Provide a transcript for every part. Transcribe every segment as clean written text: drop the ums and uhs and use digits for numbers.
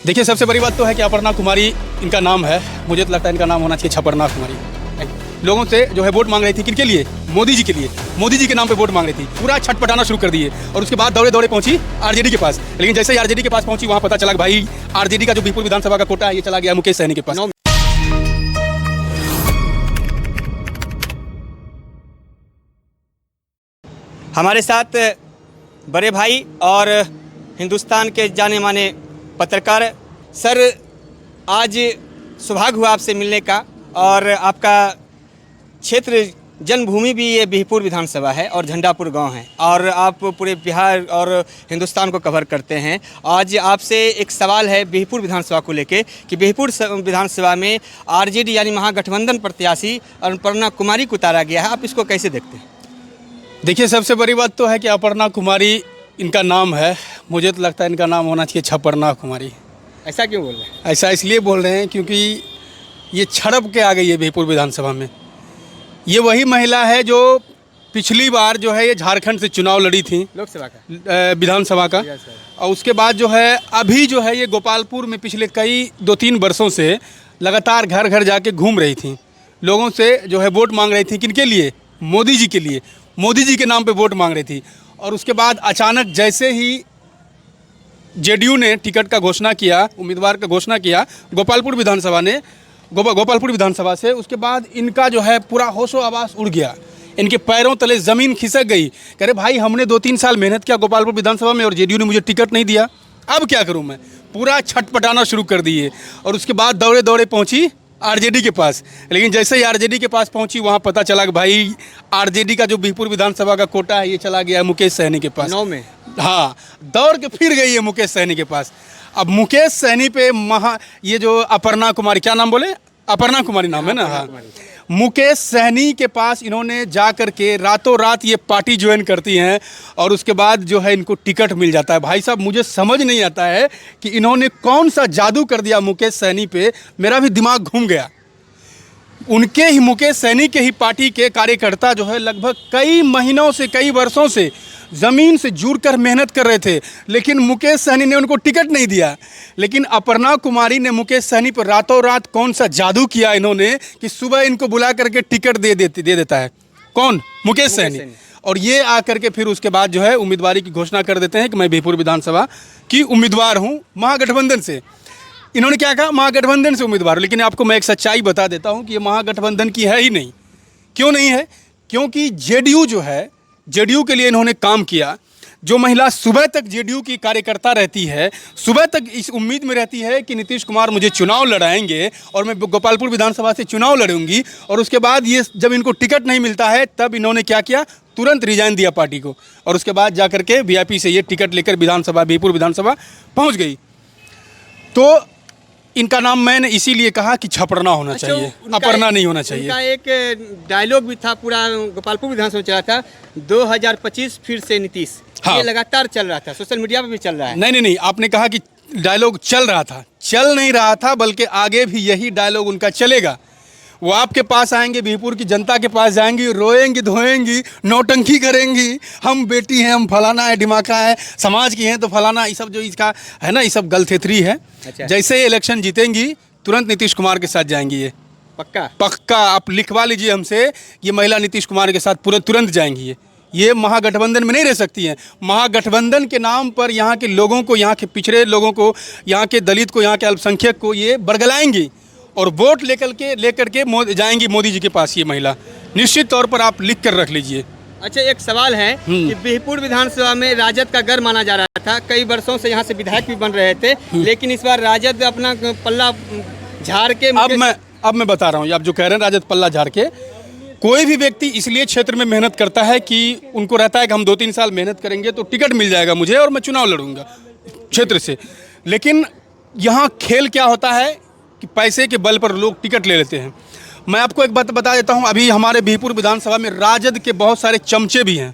देखिए, सबसे बड़ी बात तो है कि अपर्णा कुमारी इनका नाम है। मुझे तो लगता है इनका नाम होना चाहिए छपरना कुमारी। लोगों से जो है वोट मांग रही थी, किनके लिए? मोदी जी के लिए। मोदी जी के नाम पे वोट मांग रही थी, पूरा छटपटाना शुरू कर दिए और उसके बाद दौड़े दौड़े पहुंची आरजेडी के पास। लेकिन जैसे ही आरजेडी के पास पहुंची, वहां पता चला कि भाई आरजेडी का जो बिहपुर विधानसभा का कोटा है, ये चला गया मुकेश सहनी के पास। हमारे साथ बड़े भाई और हिंदुस्तान के जाने माने पत्रकार सर, आज सौभाग्य हुआ आपसे मिलने का। और आपका क्षेत्र जन्मभूमि भी ये बिहपुर विधानसभा है और झंडापुर गांव है, और आप पूरे बिहार और हिंदुस्तान को कवर करते हैं। आज आपसे एक सवाल है बिहपुर विधानसभा को लेके कि बिहपुर विधानसभा में आरजेडी यानी महागठबंधन प्रत्याशी अपर्णा कुमारी को उतारा गया है, आप इसको कैसे देखते हैं? देखिए, सबसे बड़ी बात तो है कि अपर्णा कुमारी इनका नाम है। मुझे तो लगता है इनका नाम होना चाहिए छपरना कुमारी। ऐसा क्यों बोल रहे हैं? ऐसा इसलिए बोल रहे हैं क्योंकि ये छड़प के आ गई है बिहपुर विधानसभा में। ये वही महिला है जो पिछली बार जो है ये झारखंड से चुनाव लड़ी थी, लोकसभा का, विधानसभा का। और उसके बाद जो है अभी जो है ये गोपालपुर में पिछले कई 2-3 वर्षों से लगातार घर घर जाके घूम रही थी, लोगों से जो है वोट मांग रही थी। किनके लिए? मोदी जी के लिए। मोदी जी के नाम पे वोट मांग रही थी। और उसके बाद अचानक जैसे ही जेडीयू ने टिकट का घोषणा किया, उम्मीदवार का घोषणा किया गोपालपुर विधानसभा ने, गोपालपुर विधानसभा से, उसके बाद इनका जो है पूरा होशो आवास उड़ गया। इनके पैरों तले ज़मीन खिसक गई। कह रहे भाई, हमने 2-3 साल मेहनत किया गोपालपुर विधानसभा में और जेडीयू ने मुझे टिकट नहीं दिया, अब क्या करूं मैं? पूरा छटपटाना शुरू कर दिए। और उसके बाद दौड़े दौड़े पहुंची आरजेडी के पास। लेकिन जैसे ही आरजेडी के पास पहुंची, वहां पता चला कि भाई आरजेडी का जो बिहपुर विधानसभा का कोटा है, ये चला गया मुकेश सहनी के पास। 9 में हाँ, दौड़ के फिर गई है मुकेश सहनी के पास। अब मुकेश सहनी पे ये जो अपर्णा कुमारी, क्या नाम बोले? अपर्णा कुमारी नाम है ना? हाँ, मुकेश सहनी के पास इन्होंने जा कर के रातों रात ये पार्टी ज्वाइन करती हैं और उसके बाद जो है इनको टिकट मिल जाता है। भाई साहब, मुझे समझ नहीं आता है कि इन्होंने कौन सा जादू कर दिया मुकेश सहनी पे। मेरा भी दिमाग घूम गया। उनके ही मुकेश सहनी के ही पार्टी के कार्यकर्ता जो है लगभग कई महीनों से, कई वर्षों से ज़मीन से जुड़कर मेहनत कर रहे थे, लेकिन मुकेश सहनी ने उनको टिकट नहीं दिया। लेकिन अपर्णा कुमारी ने मुकेश सहनी पर रातों रात कौन सा जादू किया इन्होंने कि सुबह इनको बुला करके टिकट दे देता है। कौन? मुकेश सहनी। और ये आकर के फिर उसके बाद जो है उम्मीदवारी की घोषणा कर देते हैं कि मैं बिहपुर विधानसभा की उम्मीदवार हूँ महागठबंधन से। इन्होंने क्या कहा? महागठबंधन से उम्मीदवार। लेकिन आपको मैं एक सच्चाई बता देता हूँ कि ये महागठबंधन की है ही नहीं। क्यों नहीं है? क्योंकि जेडीयू जो है, जेडीयू के लिए इन्होंने काम किया। जो महिला सुबह तक जेडीयू की कार्यकर्ता रहती है, सुबह तक इस उम्मीद में रहती है कि नीतीश कुमार मुझे चुनाव लड़ाएंगे और मैं गोपालपुर विधानसभा से चुनाव लड़ूंगी, और उसके बाद ये जब इनको टिकट नहीं मिलता है तब इन्होंने क्या किया? तुरंत रिजाइन दिया पार्टी को, और उसके बाद जा करके वीआईपी से ये टिकट लेकर विधानसभा, बिहपुर विधानसभा पहुँच गई। तो इनका नाम मैंने इसीलिए कहा कि छपरना होना चाहिए, अपर्णा नहीं होना चाहिए। उनका एक डायलॉग भी था, पूरा गोपालपुर विधानसभा चला था, 2025 फिर से नीतीश। हाँ, ये लगातार चल रहा था, सोशल मीडिया पे भी चल रहा है। नहीं, आपने कहा कि डायलॉग चल रहा था। चल नहीं रहा था, बल्कि आगे भी यही डायलॉग उनका चलेगा। वो आपके पास आएंगे, बिहपुर की जनता के पास जाएंगी, रोएंगी, धोएंगी, नौटंकी करेंगी, हम बेटी हैं, हम फलाना है, ढिमाका है, समाज की हैं तो फलाना, ये सब जो इसका है ना, ये सब गलथेथरी है। अच्छा। जैसे इलेक्शन जीतेंगी तुरंत नीतीश कुमार के साथ जाएंगी। ये पक्का आप लिखवा लीजिए हमसे, ये महिला नीतीश कुमार के साथ तुरंत जाएंगी। ये महागठबंधन में नहीं रह सकती हैं। महागठबंधन के नाम पर यहाँ के लोगों को, यहाँ के पिछड़े लोगों को, यहाँ के दलित को, यहाँ के अल्पसंख्यक को ये बरगलाएंगी और वोट लेकर के जाएंगी मोदी जी के पास। ये महिला निश्चित तौर पर आप लिख कर रख लीजिए। अच्छा, एक सवाल है कि बिहपुर विधानसभा में राजद का गढ़ माना जा रहा था, कई वर्षों से यहाँ से विधायक भी बन रहे थे, लेकिन इस बार राजद अपना पल्ला झाड़ के। अब मैं बता रहा हूँ, आप जो कह रहे हैं राजद पल्ला झाड़ के, कोई भी व्यक्ति इसलिए क्षेत्र में मेहनत करता है कि उनको रहता है कि हम 2-3 साल मेहनत करेंगे तो टिकट मिल जाएगा मुझे और मैं चुनाव लड़ूंगा क्षेत्र से। लेकिन यहाँ खेल क्या होता है कि पैसे के बल पर लोग टिकट ले लेते हैं। मैं आपको एक बात बता देता हूँ, अभी हमारे बिहपुर विधानसभा में राजद के बहुत सारे चमचे भी हैं।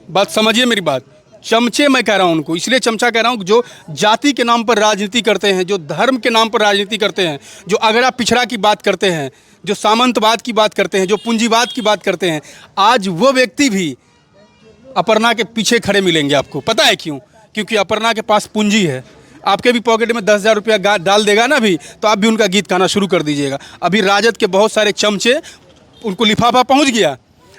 बात समझिए मेरी बात, चमचे मैं कह रहा हूँ उनको, इसलिए चमचा कह रहा हूँ जो जाति के नाम पर राजनीति करते हैं, जो धर्म के नाम पर राजनीति करते हैं, जो अगड़ा पिछड़ा की बात करते हैं, जो सामंतवाद की बात करते हैं, जो पूंजीवाद की बात करते हैं। आज वो व्यक्ति भी अपर्णा के पीछे खड़े मिलेंगे आपको। पता है क्यों? क्योंकि अपर्णा के पास पूंजी है, आपके भी पॉकेट में 10,000 रुपया डाल देगा ना भी, तो आप भी उनका गीत गाना शुरू कर दीजिएगा। अभी राजद के बहुत सारे चमचे, उनको लिफाफा पहुंच गया,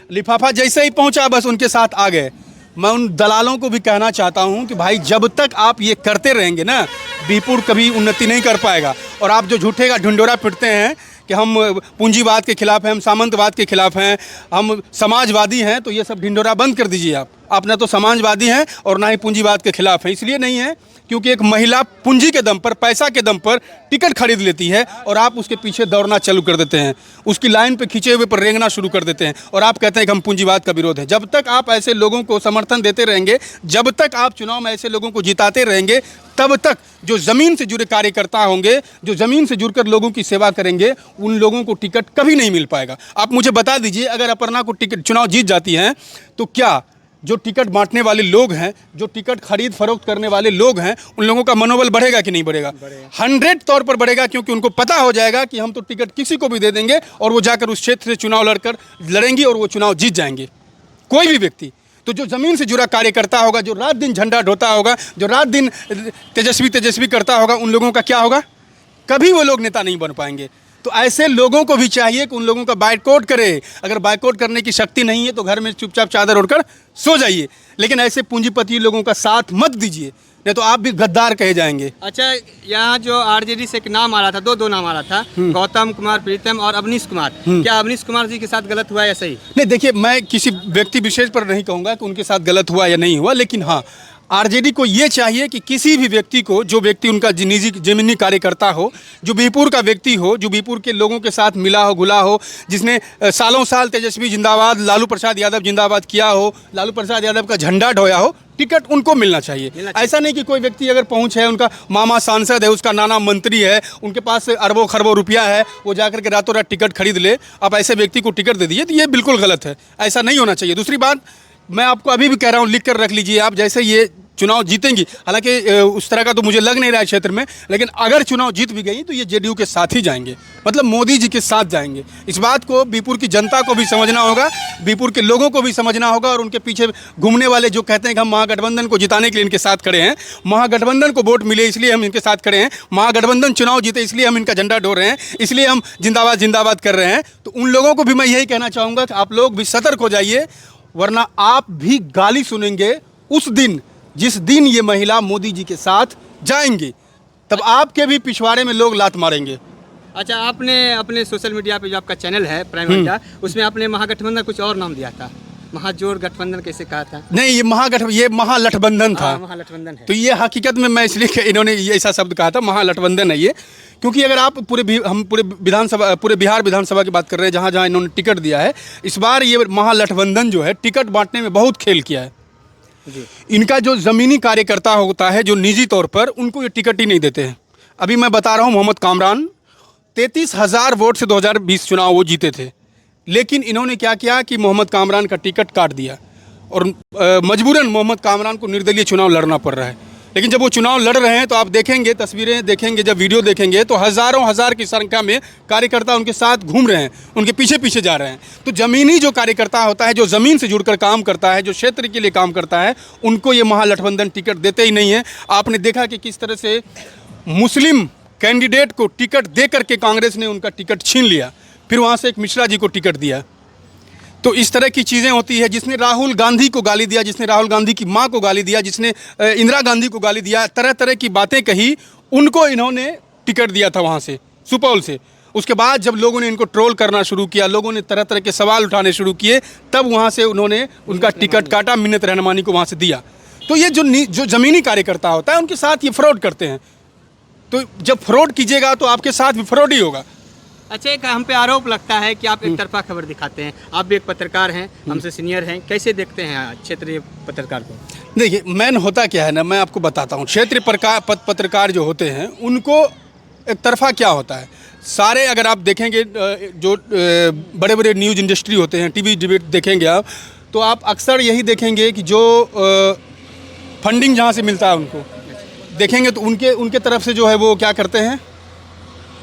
लिफाफा जैसे ही पहुंचा बस उनके साथ आ गए। मैं उन दलालों को भी कहना चाहता हूं कि भाई जब तक आप ये करते रहेंगे ना, बीपुर कभी उन्नति नहीं कर पाएगा। और आप जो झूठे का ढिंढोरा पिटते हैं कि हम पूंजीवाद के खिलाफ हैं, हम सामंतवाद के खिलाफ हैं, हम समाजवादी हैं, तो ये सब ढिंढोरा बंद कर दीजिए। आप ना तो समाजवादी हैं और ना ही पूंजीवाद के खिलाफ हैं। इसलिए नहीं है क्योंकि एक महिला पूंजी के दम पर, पैसा के दम पर टिकट खरीद लेती है और आप उसके पीछे दौड़ना चालू कर देते हैं, उसकी लाइन पे खींचे हुए पर रेंगना शुरू कर देते हैं और आप कहते हैं कि हम पूंजीवाद का विरोध है। जब तक आप ऐसे लोगों को समर्थन देते रहेंगे, जब तक आप चुनाव में ऐसे लोगों को जिताते रहेंगे, तब तक जो ज़मीन से जुड़े कार्यकर्ता होंगे, जो ज़मीन से जुड़कर लोगों की सेवा करेंगे, उन लोगों को टिकट कभी नहीं मिल पाएगा। आप मुझे बता दीजिए, अगर अपर्णा को टिकट चुनाव जीत जाती हैं तो क्या जो टिकट बांटने वाले लोग हैं, जो टिकट खरीद फरोख्त करने वाले लोग हैं, उन लोगों का मनोबल बढ़ेगा कि नहीं बढ़ेगा? 100 तौर पर बढ़ेगा, क्योंकि उनको पता हो जाएगा कि हम तो टिकट किसी को भी दे देंगे और वो जाकर उस क्षेत्र से चुनाव लड़ेंगी और वो चुनाव जीत जाएंगे, कोई भी व्यक्ति। तो जो ज़मीन से जुड़ा कार्यकर्ता होगा, जो रात दिन झंडा ढोता होगा, जो रात दिन तेजस्वी करता होगा, उन लोगों का क्या होगा? कभी वो लोग नेता नहीं बन पाएंगे। तो ऐसे लोगों को भी चाहिए कि उन लोगों का बायकॉट करे। अगर बायकॉट करने की शक्ति नहीं है तो घर में चुपचाप चादर ओढ़कर सो जाइए, लेकिन ऐसे पूंजीपति लोगों का साथ मत दीजिए, नहीं तो आप भी गद्दार कहे जाएंगे। अच्छा, यहाँ जो आरजेडी से एक नाम आ रहा था, दो नाम आ रहा था, गौतम कुमार प्रीतम और अवनीश कुमार, क्या अवनीश कुमार जी के साथ गलत हुआ या सही? नहीं, देखिए, मैं किसी व्यक्ति विशेष पर नहीं कहूँगा कि उनके साथ गलत हुआ या नहीं हुआ, लेकिन हाँ, आरजेडी को ये चाहिए कि किसी भी व्यक्ति को, जो व्यक्ति उनका निजी ज़मीनी कार्यकर्ता हो, जो बीपुर का व्यक्ति हो, जो बीपुर के लोगों के साथ मिला हो, घुला हो, जिसने सालों साल तेजस्वी जिंदाबाद, लालू प्रसाद यादव जिंदाबाद किया हो, लालू प्रसाद यादव का झंडा ढोया हो, टिकट उनको मिलना चाहिए। ऐसा नहीं कि कोई व्यक्ति अगर पहुंच है, उनका मामा सांसद है, उसका नाना मंत्री है, उनके पास अरबों खरबों रुपया है, वो जाकर के रातों रात टिकट खरीद ले, आप ऐसे व्यक्ति को टिकट दे दीजिए, तो ये बिल्कुल गलत है। ऐसा नहीं होना चाहिए। दूसरी बात, मैं आपको अभी भी कह रहा हूँ, लिख कर रख लीजिए आप, जैसे ये चुनाव जीतेंगी, हालांकि उस तरह का तो मुझे लग नहीं रहा है क्षेत्र में, लेकिन अगर चुनाव जीत भी गई तो ये जेडीयू के साथ ही जाएंगे, मतलब मोदी जी के साथ जाएंगे। इस बात को बीपुर की जनता को भी समझना होगा, बीपुर के लोगों को भी समझना होगा, और उनके पीछे घूमने वाले जो कहते हैं कि हम महागठबंधन को जिताने के लिए इनके साथ खड़े हैं, महागठबंधन को वोट मिले इसलिए हम इनके साथ खड़े हैं, महागठबंधन चुनाव जीते इसलिए हम इनका झंडा ढो रहे हैं, इसलिए हम जिंदाबाद जिंदाबाद कर रहे हैं, तो उन लोगों को भी मैं यही कहना चाहूँगा कि आप लोग भी सतर्क हो जाइए, वरना आप भी गाली सुनेंगे उस दिन जिस दिन ये महिला मोदी जी के साथ जाएंगी, तब आपके भी पिछवाड़े में लोग लात मारेंगे। अच्छा, आपने अपने सोशल मीडिया पे जो आपका चैनल है प्राइम इंडिया, उसमें आपने महागठबंधन कुछ और नाम दिया था, महाजोर गठबंधन कैसे कहा था? नहीं, ये महालठबंधन था। महागठबंधन है। तो ये हकीकत में मैं इसलिए इन्होंने ये ऐसा शब्द कहा था, महालठबंधन है ये, क्योंकि अगर आप हम पूरे बिहार विधानसभा की बात कर रहे हैं, जहाँ जहाँ इन्होंने टिकट दिया है, इस बार ये महालठबंधन जो है टिकट बांटने में बहुत खेल किया है जी। इनका जो ज़मीनी कार्यकर्ता होता है, जो निजी तौर पर, उनको ये टिकट ही नहीं देते हैं। अभी मैं बता रहा हूँ, मोहम्मद कामरान 33,000 वोट से 2020 चुनाव वो जीते थे, लेकिन इन्होंने क्या किया कि मोहम्मद कामरान का टिकट काट दिया और मजबूरन मोहम्मद कामरान को निर्दलीय चुनाव लड़ना पड़ रहा है। लेकिन जब वो चुनाव लड़ रहे हैं तो आप देखेंगे, तस्वीरें देखेंगे, जब वीडियो देखेंगे, तो हज़ारों हज़ार की संख्या में कार्यकर्ता उनके साथ घूम रहे हैं, उनके पीछे पीछे जा रहे हैं। तो ज़मीनी जो कार्यकर्ता होता है, जो ज़मीन से जुड़कर काम करता है, जो क्षेत्र के लिए काम करता है, उनको ये महागठबंधन टिकट देते ही नहीं है। आपने देखा कि किस तरह से मुस्लिम कैंडिडेट को टिकट दे करके कांग्रेस ने उनका टिकट छीन लिया, फिर वहाँ से एक मिश्रा जी को टिकट दिया। तो इस तरह की चीज़ें होती है। जिसने राहुल गांधी को गाली दिया, जिसने राहुल गांधी की मां को गाली दिया, जिसने इंदिरा गांधी को गाली दिया, तरह तरह की बातें कही, उनको इन्होंने टिकट दिया था वहाँ से, सुपौल से। उसके बाद जब लोगों ने इनको ट्रोल करना शुरू किया, लोगों ने तरह तरह के सवाल उठाने शुरू किए, तब वहाँ से उन्होंने उनका टिकट काटा, मिन्नत रहनुमानी को वहाँ से दिया। तो ये जो ज़मीनी कार्यकर्ता होता है, उनके साथ ये फ्रॉड करते हैं। तो जब फ्रॉड कीजिएगा तो आपके साथ भी फ्रॉड ही होगा। अच्छा, एक हम पे आरोप लगता है कि आप एक तरफा खबर दिखाते हैं। आप भी एक पत्रकार हैं, हमसे सीनियर हैं, कैसे देखते हैं क्षेत्रीय पत्रकार को? देखिए, मैन होता क्या है ना, मैं आपको बताता हूँ। क्षेत्रीय पत्रकार जो होते हैं, उनको एक तरफा क्या होता है, सारे अगर आप देखेंगे, जो बड़े बड़े न्यूज़ इंडस्ट्री होते हैं, टीवी डिबेट देखेंगे आप, तो आप अक्सर यही देखेंगे कि जो फंडिंग जहाँ से मिलता है उनको देखेंगे, तो उनके तरफ से जो है वो क्या करते हैं,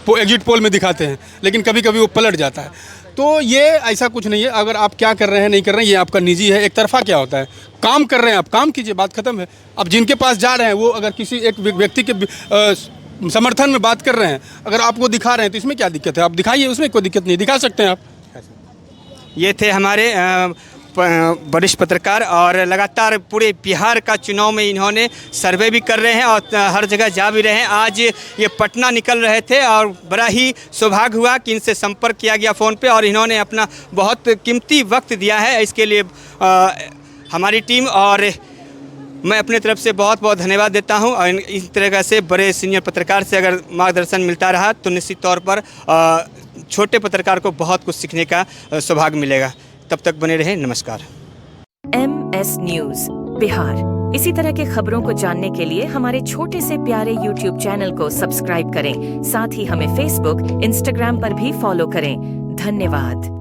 वो एग्जिट पोल में दिखाते हैं, लेकिन कभी कभी वो पलट जाता है। तो ये ऐसा कुछ नहीं है, अगर आप क्या कर रहे हैं नहीं कर रहे हैं ये आपका निजी है। एक तरफा क्या होता है, काम कर रहे हैं आप, काम कीजिए, बात खत्म है। अब जिनके पास जा रहे हैं वो अगर किसी एक व्यक्ति के समर्थन में बात कर रहे हैं, अगर आपको दिखा रहे हैं तो इसमें क्या दिक्कत है, आप दिखाइए, उसमें कोई दिक्कत नहीं, दिखा सकते हैं आप। ये थे हमारे वरिष्ठ पत्रकार, और लगातार पूरे बिहार का चुनाव में इन्होंने सर्वे भी कर रहे हैं और हर जगह जा भी रहे हैं। आज ये पटना निकल रहे थे और बड़ा ही सौभाग्य हुआ कि इनसे संपर्क किया गया फ़ोन पे, और इन्होंने अपना बहुत कीमती वक्त दिया है। इसके लिए हमारी टीम और मैं अपने तरफ से बहुत बहुत धन्यवाद देता हूं। और इस तरह से बड़े सीनियर पत्रकार से अगर मार्गदर्शन मिलता रहा तो निश्चित तौर पर छोटे पत्रकार को बहुत कुछ सीखने का सौभाग्य मिलेगा। तब तक बने रहें, नमस्कार। MS न्यूज़ बिहार, इसी तरह के खबरों को जानने के लिए हमारे छोटे से प्यारे YouTube चैनल को सब्सक्राइब करें। साथ ही हमें Facebook, Instagram पर भी फॉलो करें। धन्यवाद।